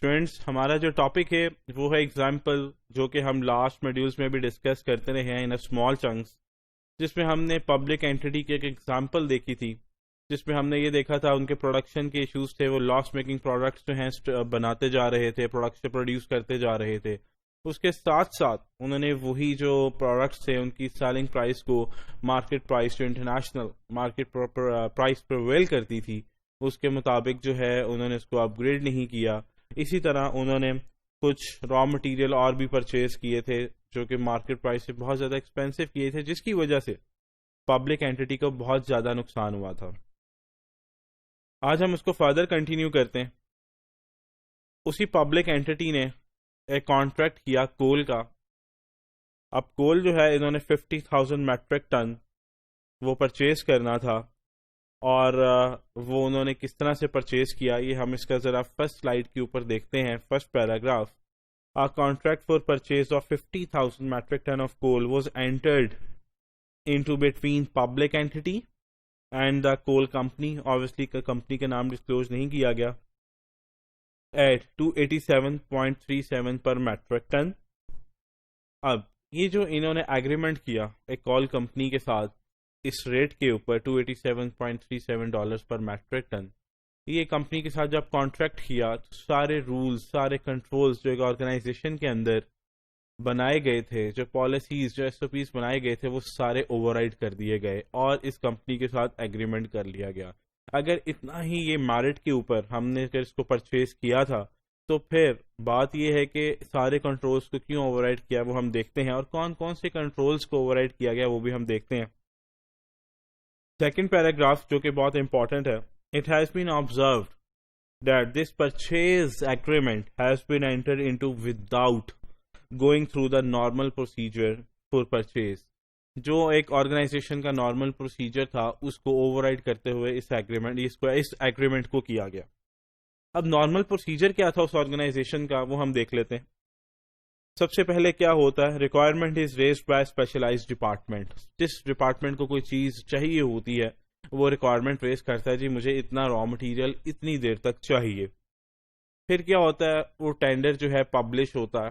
Students ہمارا جو topic ہے وہ ہے ایگزامپل، جو کہ ہم لاسٹ موڈیولز میں بھی ڈسکس کرتے رہے ہیں ان اسمال چنکس، جس میں ہم نے پبلک اینٹی کی ایک ایگزامپل دیکھی تھی، جس میں ہم نے یہ دیکھا تھا ان کے پروڈکشن کے ایشوز تھے، وہ لاس میکنگ پروڈکٹس جو ہیں بناتے جا رہے تھے، پروڈکٹس پروڈیوس کرتے جا رہے تھے. اس کے ساتھ ساتھ انہوں نے وہی جو پروڈکٹس تھے ان کی سیلنگ پرائس کو مارکیٹ پرائس جو انٹرنیشنل مارکیٹ پرائس پرویل کرتی تھی اس کے مطابق جو ہے انہوں نے اس کو اپ گریڈ نہیں کیا. اسی طرح انہوں نے کچھ را مٹیریل اور بھی پرچیز کیے تھے جو کہ مارکیٹ پرائس سے بہت زیادہ ایکسپینسو کیے تھے، جس کی وجہ سے پبلک اینٹی کو بہت زیادہ نقصان ہوا تھا. آج ہم اس کو فردر کنٹینیو کرتے ہیں. اسی پبلک اینٹی نے ایک کانٹریکٹ کیا کول کا. اب کول جو ہے انہوں نے 50,000 میٹرک ٹن وہ پرچیز کرنا تھا، اور وہ انہوں نے کس طرح سے پرچیز کیا یہ ہم اس کا ذرا فرسٹ سلائیڈ کے اوپر دیکھتے ہیں. First paragraph: A contract for purchase of 50,000 metric ton of coal was entered into between public entity and the coal company. Obviously company کا نام ڈسکلوز نہیں کیا گیا. At 287.37 per metric ton. اب یہ جو انہوں نے ایگریمنٹ کیا ایک کال کمپنی کے ساتھ اس ریٹ کے اوپر $287.37 پر میٹرک ٹن، یہ کمپنی کے ساتھ جب کانٹریکٹ کیا تو سارے رولز، سارے کنٹرولز جو ایک آرگنائزیشن کے اندر بنائے گئے تھے، جو پالیسیز، جو ایس او پیز بنائے گئے تھے، وہ سارے اوور رائڈ کر دیے گئے اور اس کمپنی کے ساتھ ایگریمنٹ کر لیا گیا. اگر اتنا ہی یہ میرٹ کے اوپر ہم نے اگر اس کو پرچیز کیا تھا تو پھر بات یہ ہے کہ سارے کنٹرولز کو کیوں اوور رائڈ کیا وہ ہم دیکھتے ہیں، اور کون کون سے کنٹرولز کو اوور رائڈ کیا گیا وہ بھی ہم دیکھتے ہیں. سیکنڈ پیراگراف جو کہ بہت امپورٹنٹ ہے: It has been observed that this purchase agreement has been entered into without going through the normal procedure for purchase. جو ایک آرگنائزیشن کا نارمل پروسیجر تھا اس کو اوور رائڈ کرتے ہوئے اس ایگریمنٹ کو کیا گیا. اب نارمل پروسیجر کیا تھا اس آرگنائزیشن کا وہ ہم دیکھ لیتے ہیں. سب سے پہلے کیا ہوتا ہے؟ Requirement is raised by specialised department. جس ڈپارٹمنٹ کو کوئی چیز چاہیے ہوتی ہے وہ ریکوائرمنٹ ریز کرتا ہے، جی مجھے اتنا را مٹیریل اتنی دیر تک چاہیے. پھر کیا ہوتا ہے؟ وہ ٹینڈر جو ہے پبلش ہوتا ہے،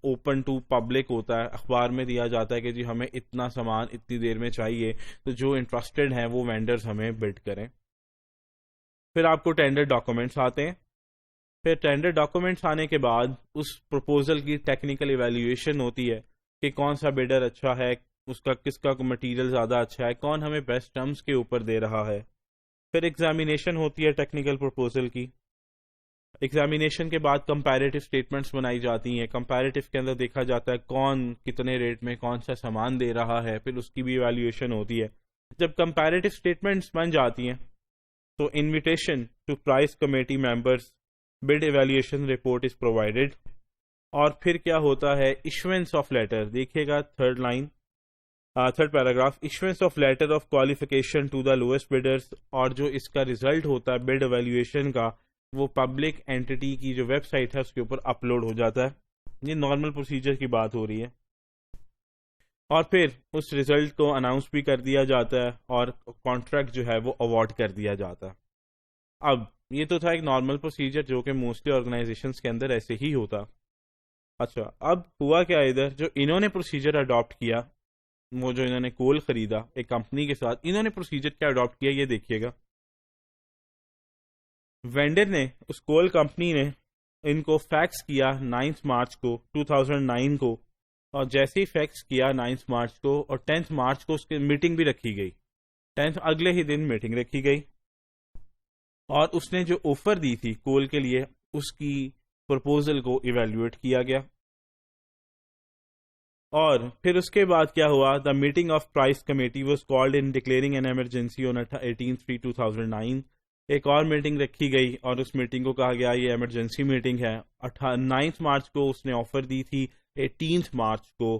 اوپن ٹو پبلک ہوتا ہے، اخبار میں دیا جاتا ہے کہ جی ہمیں اتنا سامان اتنی دیر میں چاہیے، تو جو انٹرسٹڈ ہیں وہ وینڈرز ہمیں بڈ کریں. پھر آپ کو ٹینڈر ڈاکومنٹس آتے ہیں. پھر ٹینڈر ڈاکومنٹس آنے کے بعد اس پروپوزل کی ٹیکنیکل ایویلیویشن ہوتی ہے کہ کون سا بیڈر اچھا ہے، اس کا کس کا مٹیریل زیادہ اچھا ہے، کون ہمیں بیسٹ ٹرمز کے اوپر دے رہا ہے. پھر ایگزامینیشن ہوتی ہے ٹیکنیکل پروپوزل کی. ایگزامینیشن کے بعد کمپیریٹیو اسٹیٹمنٹس بنائی جاتی ہیں. کمپیریٹیو کے اندر دیکھا جاتا ہے کون کتنے ریٹ میں کون سا سامان دے رہا ہے، پھر اس کی بھی ایویلیویشن ہوتی ہے. جب کمپیریٹیو اسٹیٹمنٹس بن جاتی ہیں تو invitation to price committee members bid evaluation report is provided. اور پھر کیا ہوتا ہے؟ Issuance of letter. دیکھیے گا third paragraph: issuance of letter of qualification to the lowest bidders. اور جو اس کا ریزلٹ ہوتا ہے بڈ ایویلیویشن کا وہ پبلک اینٹی کی جو ویب سائٹ ہے اس کے اوپر اپلوڈ ہو جاتا ہے. یہ نارمل پروسیجر کی بات ہو رہی ہے. اور پھر اس ریزلٹ کو اناؤنس بھی کر دیا جاتا ہے اور کانٹریکٹ جو ہے وہ اوارڈ کر دیا جاتا ہے. اب یہ تو تھا ایک نارمل پروسیجر جو کہ موسٹلی آرگنائزیشنز کے اندر ایسے ہی ہوتا. اچھا اب ہوا کیا ادھر؟ جو انہوں نے پروسیجر اڈاپٹ کیا، وہ جو انہوں نے کول خریدا ایک کمپنی کے ساتھ، انہوں نے پروسیجر کیا اڈاپٹ کیا یہ دیکھیے گا. وینڈر نے، اس کول کمپنی نے ان کو فیکس کیا 9 مارچ کو 2009 کو، اور جیسے ہی فیکس کیا 9 مارچ کو اور 10 مارچ کو اس کی میٹنگ بھی رکھی گئی. 10 اگلے ہی دن میٹنگ رکھی گئی اور اس نے جو آفر دی تھی کول کے لیے اس کی پرپوزل کو ایویلیویٹ کیا گیا. اور پھر اس کے بعد کیا ہوا؟ The meeting of price committee was called in declaring an emergency on 18/3/2009. ایک اور میٹنگ رکھی گئی اور اس میٹنگ کو کہا گیا یہ ایمرجنسی میٹنگ ہے. 9 مارچ کو اس نے آفر دی تھی. 18 مارچ کو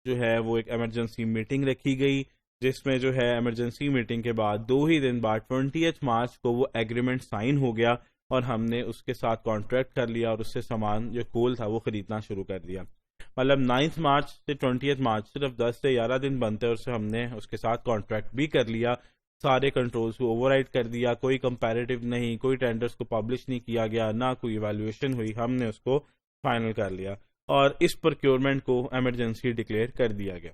جو ہے وہ ایک ایمرجنسی میٹنگ رکھی گئی، جس میں جو ہے ایمرجنسی میٹنگ کے بعد 2 ہی دن بعد 20 مارچ کو وہ ایگریمنٹ سائن ہو گیا اور ہم نے اس کے ساتھ کانٹریکٹ کر لیا اور اس سے سامان جو کول تھا وہ خریدنا شروع کر دیا. مطلب 9 مارچ سے 20 مارچ صرف 10 سے 11 دن بنتے اور اس سے ہم نے اس کے ساتھ کانٹریکٹ بھی کر لیا. سارے کنٹرولز کو اوور رائڈ کر دیا، کوئی کمپیریٹیو نہیں، کوئی ٹینڈرز کو پبلش نہیں کیا گیا، نہ کوئی ایویلویشن ہوئی، ہم نے اس کو فائنل کر لیا اور اس پروکیورمنٹ کو ایمرجنسی ڈکلیئر کر دیا گیا.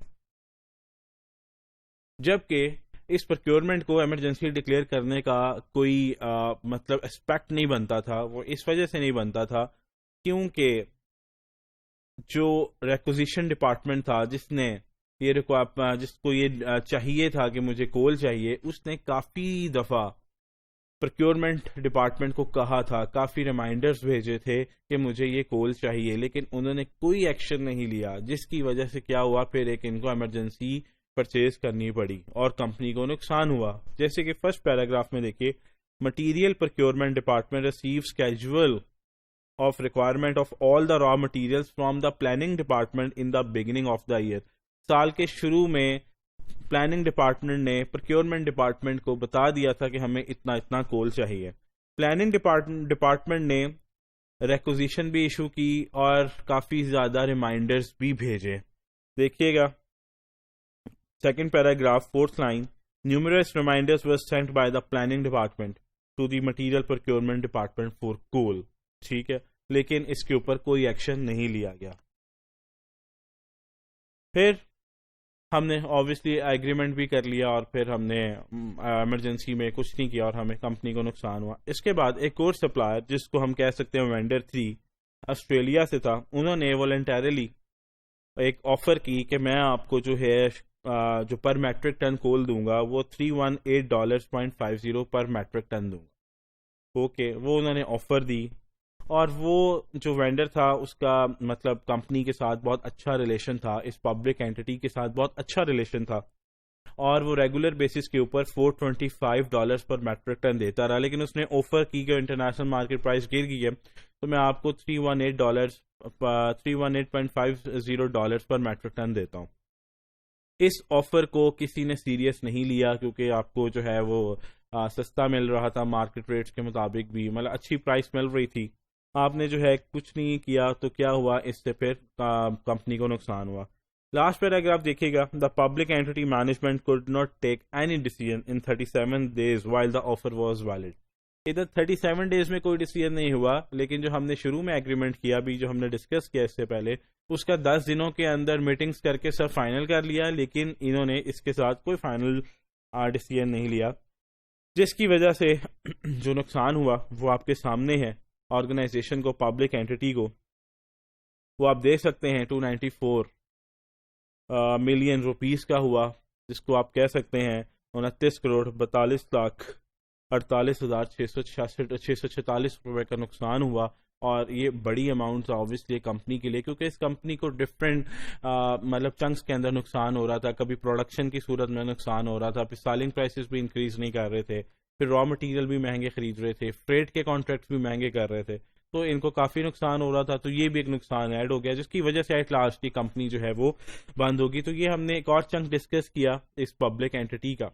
جبکہ اس پروکیورمنٹ کو ایمرجنسی ڈکلیئر کرنے کا کوئی مطلب اسپیکٹ نہیں بنتا تھا. وہ اس وجہ سے نہیں بنتا تھا کیونکہ جو ریکوزیشن ڈپارٹمنٹ تھا جس کو یہ چاہیے تھا کہ مجھے کول چاہیے، اس نے کافی دفعہ پروکیورمنٹ ڈپارٹمنٹ کو کہا تھا، کافی ریمائنڈرز بھیجے تھے کہ مجھے یہ کول چاہیے، لیکن انہوں نے کوئی ایکشن نہیں لیا، جس کی وجہ سے کیا ہوا، پھر ایک ان کو ایمرجنسی پرچیز کرنی پڑی اور کمپنی کو نقصان ہوا. جیسے کہ فرسٹ پیراگراف میں دیکھیے، material procurement department receives schedule of requirement of all the raw materials from the planning department in the beginning of the year. سال کے شروع میں پلاننگ ڈپارٹمنٹ نے پروکیورمنٹ ڈپارٹمنٹ کو بتا دیا تھا کہ ہمیں اتنا کول چاہیے. پلاننگ ڈپارٹمنٹ نے ریکوزیشن بھی ایشو کی اور کافی زیادہ ریمائنڈرز بھی بھیجے. دیکھیے گا second paragraph fourth line, numerous reminders were sent by the planning department to the material procurement department for coal. ٹھیک ہے، لیکن اس کے اوپر کوئی ایکشن نہیں لیا گیا. پھر ہم نے آبویسلی ایگریمنٹ بھی کر لیا اور پھر ہم نے ایمرجنسی میں کچھ نہیں کیا اور ہمیں کمپنی کو نقصان ہوا. اس کے بعد ایک اور سپلائر جس کو ہم کہہ سکتے ہیں وینڈر 3 آسٹریلیا سے تھا، انہوں نے والنٹیرلی ایک آفر کی کہ میں آپ کو جو ہے جو پر میٹرک ٹن کول دوں گا وہ $318.50 پر میٹرک ٹن دوں گا. اوکے، وہ انہوں نے آفر دی اور وہ جو وینڈر تھا اس کا مطلب کمپنی کے ساتھ بہت اچھا ریلیشن تھا، اس پبلک اینٹی کے ساتھ بہت اچھا ریلیشن تھا اور وہ ریگولر بیسس کے اوپر $425 پر میٹرک ٹن دیتا رہا. لیکن اس نے آفر کی کہ انٹرنیشنل مارکیٹ پرائس گر گئی ہے تو میں آپ کو $318.50 پر میٹرک ٹن دیتا ہوں. اس آفر کو کسی نے سیریس نہیں لیا کیونکہ آپ کو جو ہے وہ سستا مل رہا تھا مارکیٹ ریٹس کے مطابق بھی، مطلب اچھی پرائس مل رہی تھی. آپ نے جو ہے کچھ نہیں کیا تو کیا ہوا، اس سے پھر کمپنی کو نقصان ہوا. لاسٹ پیراگراف دیکھیے گا، the public anti management could not take any decision in 37 days while the offer was valid. ادھر 37 days میں کوئی ڈیسیژن نہیں ہوا، لیکن جو ہم نے شروع میں ایگریمنٹ کیا بھی، جو ہم نے ڈسکس کیا اس سے پہلے، اس کا 10 دنوں کے اندر میٹنگز کر کے سب فائنل کر لیا، لیکن انہوں نے اس کے ساتھ کوئی فائنل ڈیسیژن نہیں لیا، جس کی وجہ سے جو نقصان ہوا وہ آپ کے سامنے ہے. آرگنائزیشن کو، پبلک اینٹی کو، وہ آپ دیکھ سکتے ہیں 294 ملین روپیز کا ہوا، جس کو آپ کہہ سکتے ہیں 29,42,48,646 روپے کا نقصان ہوا. اور یہ بڑی اماؤنٹ آبویسلی کمپنی کے لیے، کیونکہ اس کمپنی کو ڈفرینٹ مطلب چنکس کے اندر نقصان ہو رہا تھا. کبھی پروڈکشن کی صورت میں نقصان ہو رہا تھا، پھر سیلنگ پرائسز بھی انکریز نہیں کر رہے تھے، پھر را مٹیریل بھی مہنگے خرید رہے تھے، فریٹ کے کانٹریکٹس بھی مہنگے کر رہے تھے، تو ان کو کافی نقصان ہو رہا تھا. تو یہ بھی ایک نقصان ایڈ ہو گیا، جس کی وجہ سے ایٹ لاسٹ کی کمپنی جو ہے وہ بند ہوگی. تو یہ ہم نے ایک اور چنک ڈسکس کیا اس پبلک اینٹی کا.